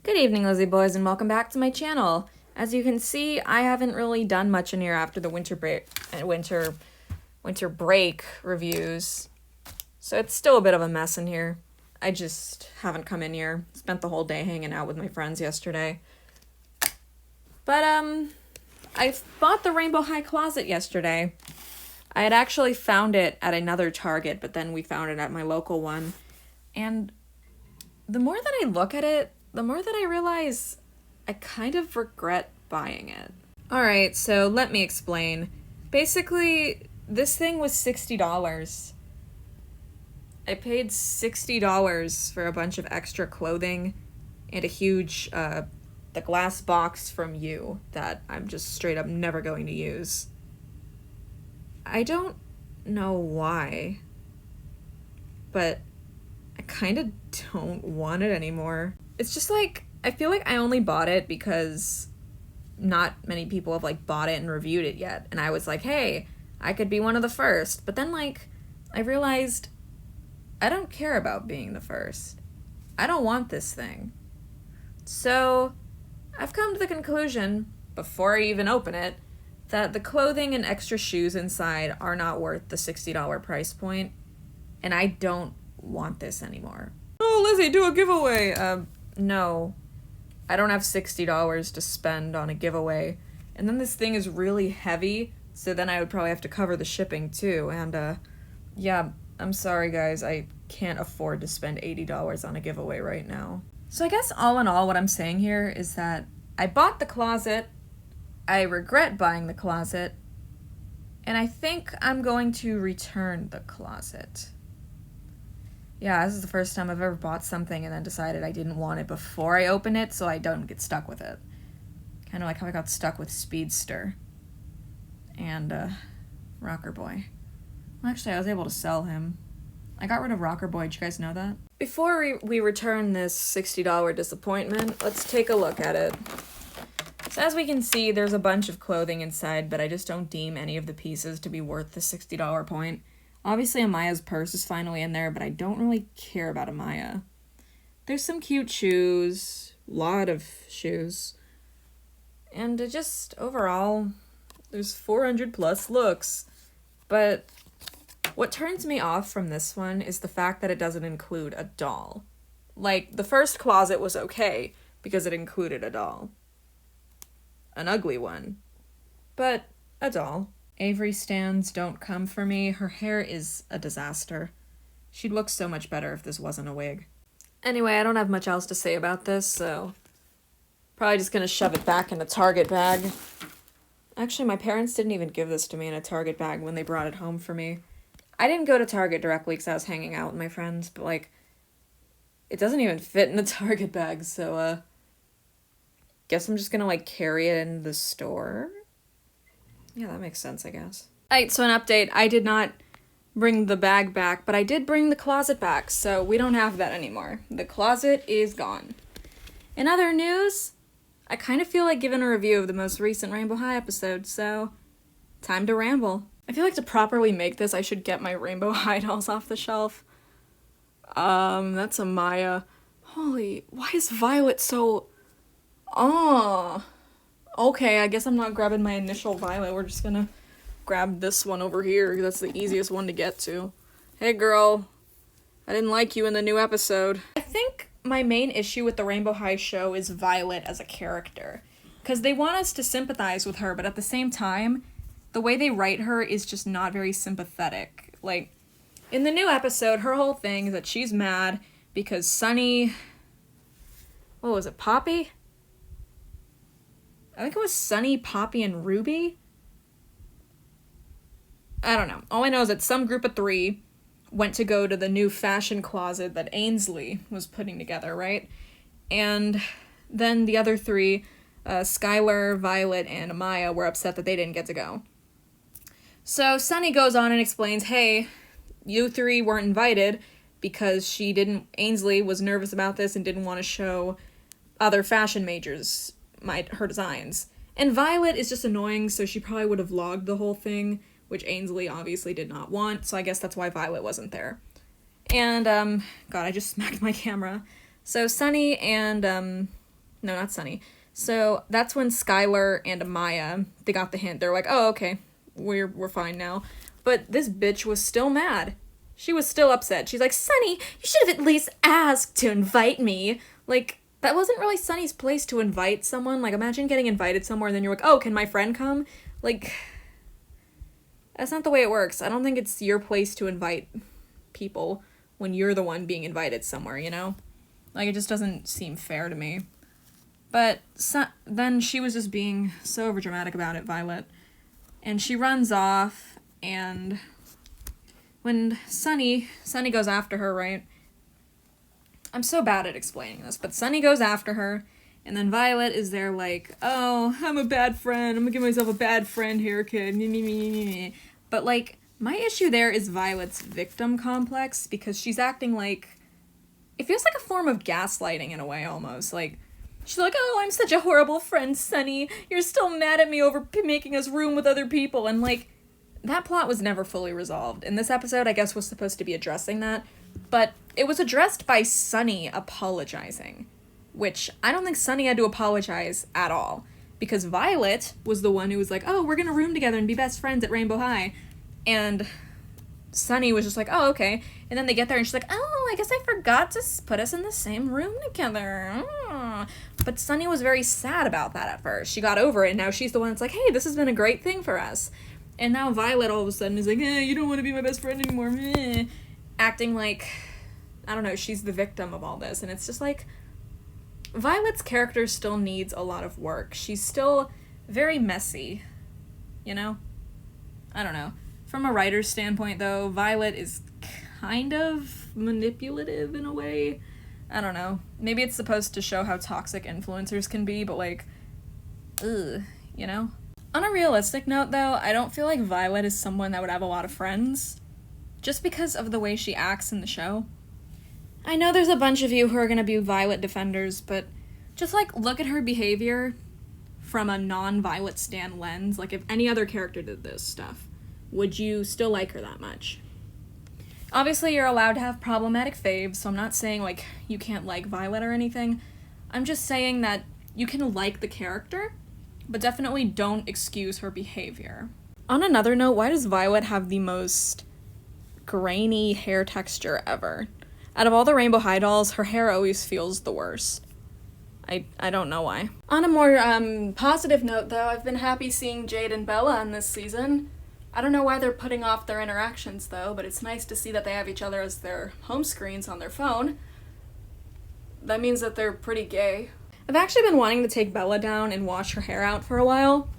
Good evening, Lizzie boys, and welcome back to my channel. As you can see, I haven't really done much in here after the winter break reviews. So it's still a bit of a mess in here. I just haven't come in here. Spent the whole day hanging out with my friends yesterday. But I bought the Rainbow High closet yesterday. I had actually found it at another Target, but then we found it at my local one. And the more that I look at it, the more that I realize I kind of regret buying it. Alright, so let me explain. Basically, this thing was $60. I paid $60 for a bunch of extra clothing and a huge, the glass box from You that I'm just straight up never going to use. I don't know why, but I kind of don't want it anymore. It's just like, I feel like I only bought it because not many people have like bought it and reviewed it yet. And I was like, hey, I could be one of the first. But then like, I realized I don't care about being the first. I don't want this thing. So I've come to the conclusion, before I even open it, that the clothing and extra shoes inside are not worth the $60 price point. And I don't want this anymore. Oh, Lizzie, do a giveaway. No, I don't have $60 to spend on a giveaway. And then this thing is really heavy, so then I would probably have to cover the shipping too. And, yeah, I'm sorry guys, I can't afford to spend $80 on a giveaway right now. So I guess all in all, what I'm saying here is that I bought the closet, I regret buying the closet, and I think I'm going to return the closet. Yeah, this is the first time I've ever bought something and then decided I didn't want it before I open it, so I don't get stuck with it. Kind of like how I got stuck with Speedster and Rocker Boy. Well, actually, I was able to sell him. I got rid of Rocker Boy. Did you guys know that? Before we return this $60 disappointment, let's take a look at it. So as we can see, there's a bunch of clothing inside, but I just don't deem any of the pieces to be worth the $60 point. Obviously, Amaya's purse is finally in there, but I don't really care about Amaya. There's some cute shoes, lot of shoes, and just overall, there's 400 plus looks. But what turns me off from this one is the fact that it doesn't include a doll. Like, the first closet was okay because it included a doll. An ugly one, but a doll. Avery stands don't come for me. Her hair is a disaster. She'd look so much better if this wasn't a wig. Anyway, I don't have much else to say about this, so probably just gonna shove it back in a Target bag. Actually, my parents didn't even give this to me in a Target bag when they brought it home for me. I didn't go to Target directly because I was hanging out with my friends, but like, it doesn't even fit in a Target bag, so guess I'm just gonna like carry it in the store. Yeah, that makes sense, I guess. Alright, so an update. I did not bring the bag back, but I did bring the closet back, so we don't have that anymore. The closet is gone. In other news, I kind of feel like giving a review of the most recent Rainbow High episode, so time to ramble. I feel like to properly make this, I should get my Rainbow High dolls off the shelf. That's Amaya. Holy, why is Violet so... Okay, I guess I'm not grabbing my initial Violet. We're just gonna grab this one over here. That's the easiest one to get to. Hey girl, I didn't like you in the new episode. I think my main issue with the Rainbow High show is Violet as a character. Because they want us to sympathize with her, but at the same time, the way they write her is just not very sympathetic. Like, in the new episode, her whole thing is that she's mad because Sunny... What was it, Poppy? I think it was Sunny, Poppy, and Ruby? I don't know. All I know is that some group of 3 went to go to the new fashion closet that Ainsley was putting together, right? And then the other 3, Skylar, Violet, and Amaya, were upset that they didn't get to go. So Sunny goes on and explains, hey, you 3 weren't invited because Ainsley was nervous about this and didn't want to show other fashion majors her designs. And Violet is just annoying, so she probably would have vlogged the whole thing, which Ainsley obviously did not want, so I guess that's why Violet wasn't there. And, God, I just smacked my camera. So Sunny and No, not Sunny. So that's when Skylar and Maya, they got the hint. They're like, oh, okay, we're fine now. But this bitch was still mad. She was still upset. She's like, Sunny, you should have at least asked to invite me. Like, that wasn't really Sunny's place to invite someone. Like, imagine getting invited somewhere and then you're like, oh, can my friend come? Like, that's not the way it works. I don't think it's your place to invite people when you're the one being invited somewhere, you know? Like, it just doesn't seem fair to me. But then she was just being so overdramatic about it, Violet. And she runs off, and when Sunny goes after her, right? I'm so bad at explaining this, but Sunny goes after her, and then Violet is there like, oh, I'm a bad friend. I'm gonna give myself a bad friend here, kid. But, like, my issue there is Violet's victim complex, because she's acting like, it feels like a form of gaslighting in a way, almost. Like, she's like, oh, I'm such a horrible friend, Sunny. You're still mad at me over making us room with other people. And, like, that plot was never fully resolved. And this episode, I guess, was supposed to be addressing that. But it was addressed by Sunny apologizing. Which, I don't think Sunny had to apologize at all. Because Violet was the one who was like, oh, we're gonna room together and be best friends at Rainbow High. And Sunny was just like, oh, okay. And then they get there and she's like, oh, I guess I forgot to put us in the same room together. But Sunny was very sad about that at first. She got over it, and now she's the one that's like, hey, this has been a great thing for us. And now Violet all of a sudden is like, you don't want to be my best friend anymore. Acting like, I don't know, she's the victim of all this. And it's just like, Violet's character still needs a lot of work. She's still very messy, you know? I don't know. From a writer's standpoint, though, Violet is kind of manipulative in a way. I don't know. Maybe it's supposed to show how toxic influencers can be, but, like, ugh, you know? On a realistic note, though, I don't feel like Violet is someone that would have a lot of friends, just because of the way she acts in the show. I know there's a bunch of you who are gonna be Violet defenders, but just, like, look at her behavior from a non-Violet stan lens. Like, if any other character did this stuff, would you still like her that much? Obviously, you're allowed to have problematic faves, so I'm not saying, like, you can't like Violet or anything. I'm just saying that you can like the character, but definitely don't excuse her behavior. On another note, why does Violet have the most grainy hair texture ever? Out of all the Rainbow High dolls, her hair always feels the worst. I don't know why. On a more positive note, though, I've been happy seeing Jade and Bella in this season. I don't know why they're putting off their interactions, though, but it's nice to see that they have each other as their home screens on their phone. That means that they're pretty gay. I've actually been wanting to take Bella down and wash her hair out for a while.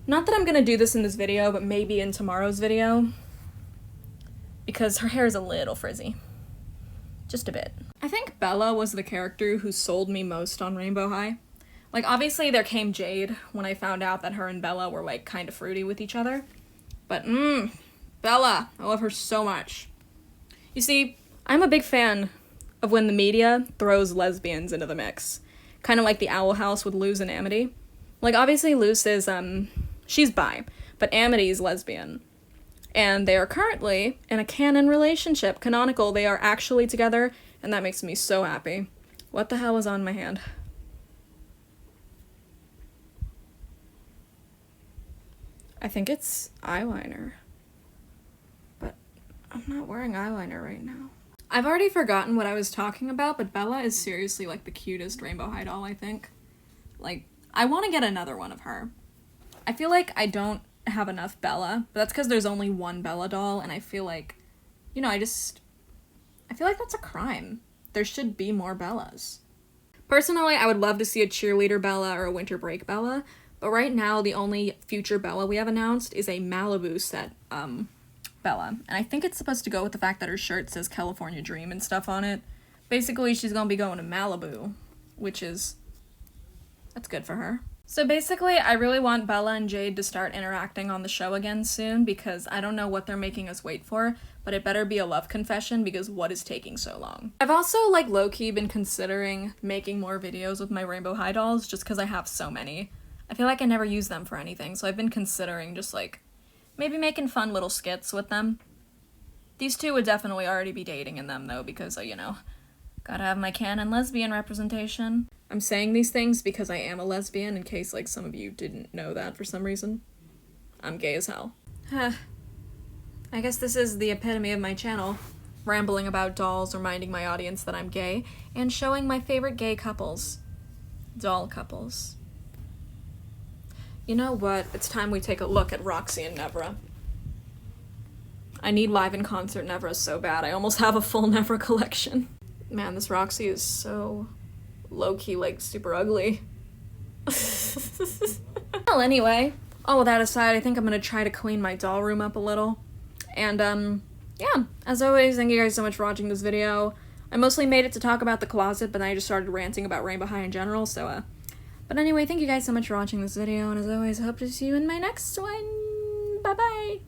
Not that I'm gonna do this in this video, but maybe in tomorrow's video. Because her hair is a little frizzy. Just a bit. I think Bella was the character who sold me most on Rainbow High. Like, obviously there came Jade when I found out that her and Bella were, like, kind of fruity with each other. But, Bella, I love her so much. You see, I'm a big fan of when the media throws lesbians into the mix. Kind of like the Owl House with Luz and Amity. Like, obviously Luz is, she's bi, but Amity's lesbian. And they are currently in a canon relationship. Canonical, they are actually together, and that makes me so happy. What the hell is on my hand? I think it's eyeliner. But I'm not wearing eyeliner right now. I've already forgotten what I was talking about, but Bella is seriously, like, the cutest Rainbow High doll, I think. Like, I want to get another one of her. I feel like I don't have enough Bella, but that's because there's only one Bella doll, and I feel like, you know, I feel like that's a crime. There should be more Bellas. Personally, I would love to see a cheerleader Bella or a winter break Bella, but right now the only future Bella we have announced is a Malibu set Bella, and I think it's supposed to go with the fact that her shirt says California Dream and stuff on it. Basically, she's gonna be going to Malibu, that's good for her. So basically, I really want Bella and Jade to start interacting on the show again soon, because I don't know what they're making us wait for, but it better be a love confession, because what is taking so long? I've also, like, low-key been considering making more videos with my Rainbow High dolls, just because I have so many. I feel like I never use them for anything, so I've been considering just, like, maybe making fun little skits with them. These two would definitely already be dating in them, though, because, you know, gotta have my canon lesbian representation. I'm saying these things because I am a lesbian, in case, like, some of you didn't know that for some reason. I'm gay as hell. I guess this is the epitome of my channel. Rambling about dolls, reminding my audience that I'm gay, and showing my favorite gay couples. Doll couples. You know what? It's time we take a look at Roxy and Nevra. I need live in concert Nevra so bad. I almost have a full Nevra collection. Man, this Roxy is so low-key, like, super ugly. Well, anyway, all of that aside, I think I'm gonna try to clean my doll room up a little. And, yeah, as always, thank you guys so much for watching this video. I mostly made it to talk about the closet, but then I just started ranting about Rainbow High in general, so, but anyway, thank you guys so much for watching this video, and as always, I hope to see you in my next one. Bye-bye!